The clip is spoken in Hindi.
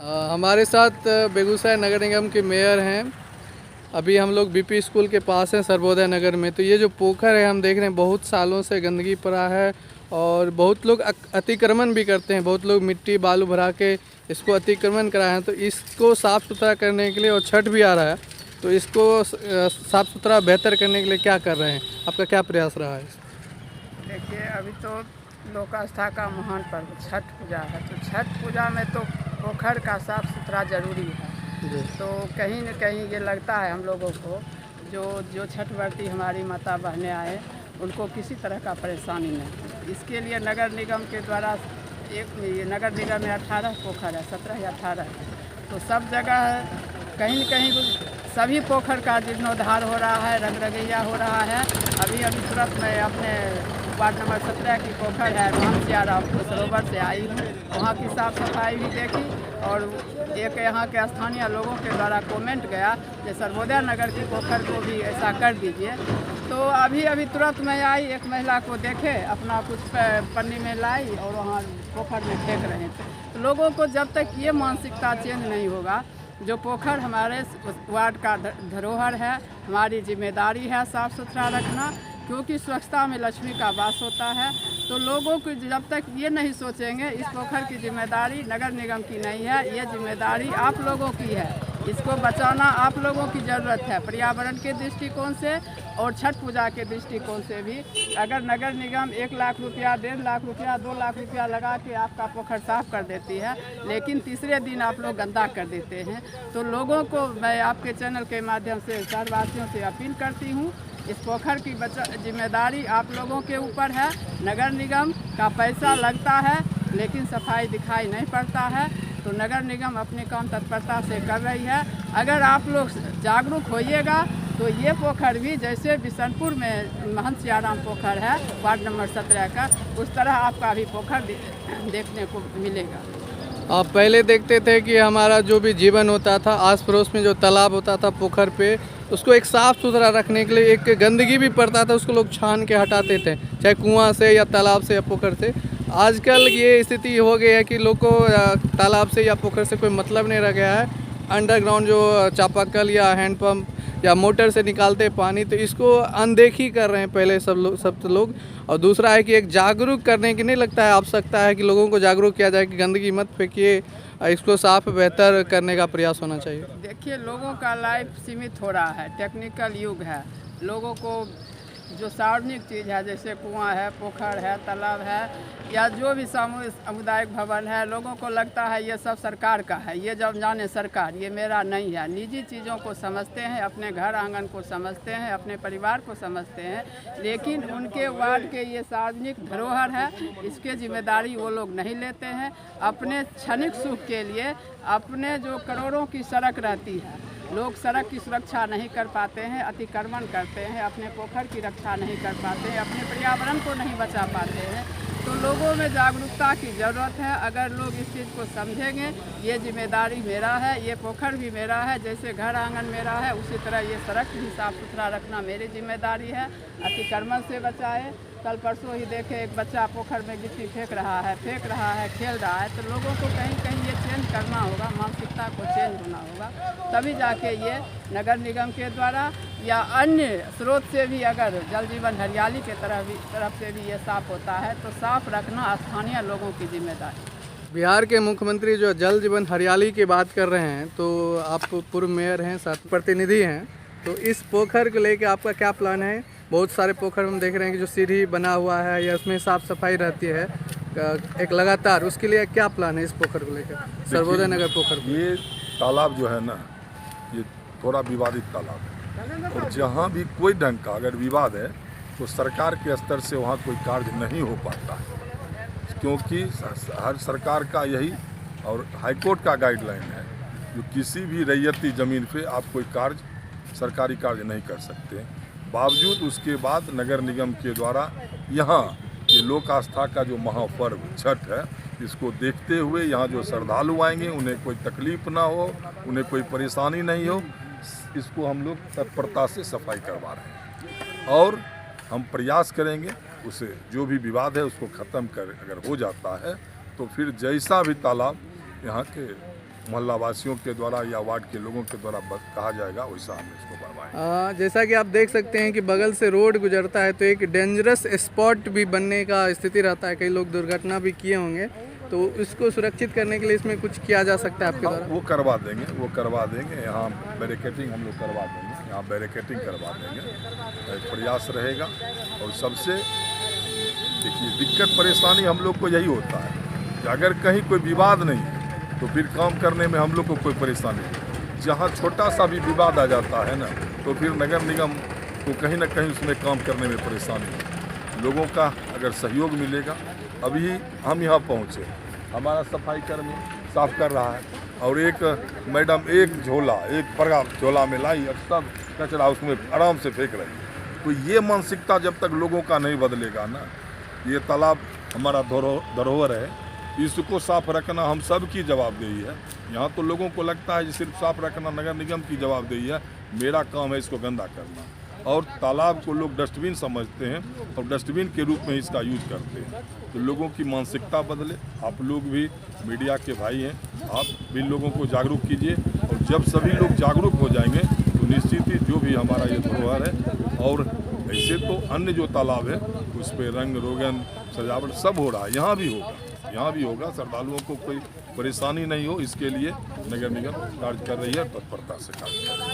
हमारे साथ बेगूसराय नगर निगम के मेयर हैं। अभी हम लोग बीपी स्कूल के पास हैं सर्वोदय नगर में। तो ये जो पोखर है हम देख रहे हैं बहुत सालों से गंदगी पड़ा है और बहुत लोग अतिक्रमण भी करते हैं। बहुत लोग मिट्टी बालू भरा के इसको अतिक्रमण कराए हैं। तो इसको साफ़ सुथरा करने के लिए, और छठ भी आ रहा है तो इसको साफ़ सुथरा बेहतर करने के लिए क्या कर रहे हैं? आपका क्या प्रयास रहा है? देखिए, अभी तो लोक आस्था का महान पर्व छठ पूजा है। तो छठ पूजा में तो पोखर का साफ सुथरा जरूरी है। तो कहीं न कहीं ये लगता है हम लोगों को, जो जो छठ व्रती हमारी माता बहनें आए उनको किसी तरह का परेशानी नहीं। इसके लिए नगर निगम के द्वारा ये नगर निगम में 18 पोखर है, 17 या 18 है। तो सब जगह कहीं न कहीं सभी पोखर का जीर्णोद्धार हो रहा है, रंग रंगैया हो रहा है। अभी तुरंत मैं अपने वार्ड नंबर 17 की पोखर है महांसियाराम सरोवर से आई हूँ। वहाँ की साफ़ सफाई भी देखी और एक यहाँ के स्थानीय लोगों के द्वारा कमेंट गया कि सर्वोदय नगर की पोखर को भी ऐसा कर दीजिए। तो अभी तुरंत मैं आई, एक महिला को देखे अपना कुछ पन्नी में लाई और वहाँ पोखर में फेंक रहे थे। तो लोगों को जब तक ये मानसिकता चेंज नहीं होगा, जो पोखर हमारे वार्ड का धरोहर है, हमारी जिम्मेदारी है साफ़ सुथरा रखना, क्योंकि स्वच्छता में लक्ष्मी का वास होता है। तो लोगों को जब तक ये नहीं सोचेंगे इस पोखर की जिम्मेदारी नगर निगम की नहीं है, ये जिम्मेदारी आप लोगों की है। इसको बचाना आप लोगों की ज़रूरत है, पर्यावरण के दृष्टिकोण से और छठ पूजा के दृष्टिकोण से भी। अगर नगर निगम 1 लाख रुपया, 1.5 लाख रुपया, 2 लाख रुपया लगा के आपका पोखर साफ कर देती है, लेकिन तीसरे दिन आप लोग गंदा कर देते हैं। तो लोगों को मैं आपके चैनल के माध्यम से शहरवासियों से अपील करती हूँ, इस पोखर की जिम्मेदारी आप लोगों के ऊपर है। नगर निगम का पैसा लगता है लेकिन सफाई दिखाई नहीं पड़ता है। तो नगर निगम अपने काम तत्परता से कर रही है। अगर आप लोग जागरूक होइएगा तो ये पोखर भी जैसे बिशनपुर में महांसियाराम पोखर है वार्ड नंबर 17 का, उस तरह आपका भी पोखर देखने को मिलेगा। आप पहले देखते थे कि हमारा जो भी जीवन होता था, आस पड़ोस में जो तालाब होता था पोखर पे, उसको एक साफ़ सुथरा रखने के लिए एक गंदगी भी पड़ता था, उसको लोग छान के हटाते थे, चाहे कुआं से या तालाब से या पोखर से। आजकल ये स्थिति हो गई है कि लोग को तालाब से या पोखर से कोई मतलब नहीं रह गया है। अंडरग्राउंड जो चापाकल या हैंडपम्प या मोटर से निकालते पानी, तो इसको अनदेखी कर रहे हैं पहले सब लोग। और दूसरा है कि एक जागरूक करने की नहीं लगता है आवश्यकता है कि लोगों को जागरूक किया जाए कि गंदगी मत फेंकिए, इसको साफ बेहतर करने का प्रयास होना चाहिए। देखिए, लोगों का लाइफ सीमित हो रहा है, टेक्निकल युग है। लोगों को जो सार्वजनिक चीज़ है जैसे कुआं है, पोखर है, तालाब है या जो भी सामुदायिक भवन है, लोगों को लगता है ये सब सरकार का है, ये जब जाने सरकार, ये मेरा नहीं है। निजी चीज़ों को समझते हैं, अपने घर आंगन को समझते हैं, अपने परिवार को समझते हैं, लेकिन उनके वार्ड के ये सार्वजनिक धरोहर है, इसके जिम्मेदारी वो लोग नहीं लेते हैं। अपने क्षणिक सुख के लिए अपने जो करोड़ों की सड़क रहती है, लोग सड़क की सुरक्षा नहीं कर पाते हैं, अतिक्रमण करते हैं, अपने पोखर की रक्षा नहीं कर पाते हैं, अपने पर्यावरण को नहीं बचा पाते हैं। तो लोगों में जागरूकता की ज़रूरत है। अगर लोग इस चीज़ को समझेंगे, ये जिम्मेदारी मेरा है, ये पोखर भी मेरा है, जैसे घर आंगन मेरा है उसी तरह ये सड़क भी साफ़ सुथरा रखना मेरी जिम्मेदारी है। अतिक्रमण से बचाए। कल परसों ही देखे एक बच्चा पोखर में गिट्टी फेंक रहा है, खेल रहा है। तो लोगों को कहीं कहीं ये चेंज करना होगा, मानसिकता को चेंज होना होगा, तभी जाके ये नगर निगम के द्वारा या अन्य स्रोत से भी अगर जल जीवन हरियाली के तरफ से भी ये साफ़ होता है तो साफ़ रखना स्थानीय लोगों की जिम्मेदारी। बिहार के मुख्यमंत्री जो जल जीवन हरियाली की बात कर रहे हैं, तो आप पूर्व मेयर हैं, साथ प्रतिनिधि हैं, तो इस पोखर को लेकर आपका क्या प्लान है? बहुत सारे पोखर हम देख रहे हैं कि जो सीढ़ी बना हुआ है या उसमें साफ़ सफाई रहती है एक लगातार, उसके लिए क्या प्लान है इस पोखर को लेकर, सर्वोदय नगर पोखर? ये तालाब जो है ना, ये थोड़ा विवादित तालाब है और जहाँ भी कोई ढंग का अगर विवाद है तो सरकार के स्तर से वहाँ कोई कार्य नहीं हो पाता है, क्योंकि हर सरकार का यही और हाईकोर्ट का गाइडलाइन है, जो किसी भी रैयती ज़मीन पे आप कोई कार्य सरकारी कार्य नहीं कर सकते। बावजूद उसके बाद नगर निगम के द्वारा यहाँ ये लोक आस्था का जो महापर्व छठ है, इसको देखते हुए यहाँ जो श्रद्धालु आएंगे उन्हें कोई तकलीफ ना हो, उन्हें कोई परेशानी नहीं हो, इसको हम लोग तत्परता से सफाई करवा रहे हैं और हम प्रयास करेंगे उसे जो भी विवाद है उसको ख़त्म कर अगर हो जाता है तो फिर जैसा भी तालाब यहाँ के मोहल्ला वासियों के द्वारा या वार्ड के लोगों के द्वारा कहा जाएगा, वैसा हम इसको बनवाएंगे। जैसा कि आप देख सकते हैं कि बगल से रोड गुजरता है तो एक डेंजरस स्पॉट भी बनने का स्थिति रहता है, कई लोग दुर्घटना भी किए होंगे, तो इसको सुरक्षित करने के लिए इसमें कुछ किया जा सकता है आपके द्वारा? वो करवा देंगे। यहाँ बैरिकेटिंग हम लोग करवा देंगे, यहाँ बैरिकेटिंग करवा देंगे, प्रयास रहेगा। और सबसे देखिए दिक्कत परेशानी हम लोग को यही होता है कि अगर कहीं कोई विवाद नहीं है तो फिर काम करने में हम लोग को कोई परेशानी नहीं। जहाँ छोटा सा भी विवाद आ जाता है ना, तो फिर नगर निगम को कहीं ना कहीं उसमें काम करने में परेशानी है। लोगों का अगर सहयोग मिलेगा, अभी हम यहाँ पहुँचे, हमारा सफाई कर्मी साफ कर रहा है और एक मैडम एक झोला, एक बड़ा झोला में लाई और सब कचरा उसमें आराम से फेंक रही है। तो ये मानसिकता जब तक लोगों का नहीं बदलेगा ना, ये तालाब हमारा धरोहर है, इसको साफ रखना हम सब की जवाबदेही है। यहाँ तो लोगों को लगता है कि सिर्फ साफ रखना नगर निगम की जवाबदेही है, मेरा काम है इसको गंदा करना। और तालाब को लोग डस्टबिन समझते हैं और डस्टबिन के रूप में इसका यूज करते हैं। तो लोगों की मानसिकता बदले। आप लोग भी मीडिया के भाई हैं, आप भी लोगों को जागरूक कीजिए, और जब सभी लोग जागरूक हो जाएंगे तो निश्चित ही जो भी हमारा ये धरोहर है, और ऐसे तो अन्य जो तालाब है उस पर रंग रोगन सजावट सब हो रहा है, यहाँ भी होगा। श्रद्धालुओं को कोई परेशानी नहीं हो, इसके लिए नगर निगम कार्य कर रही है, तत्परता से कार्य कर रही है।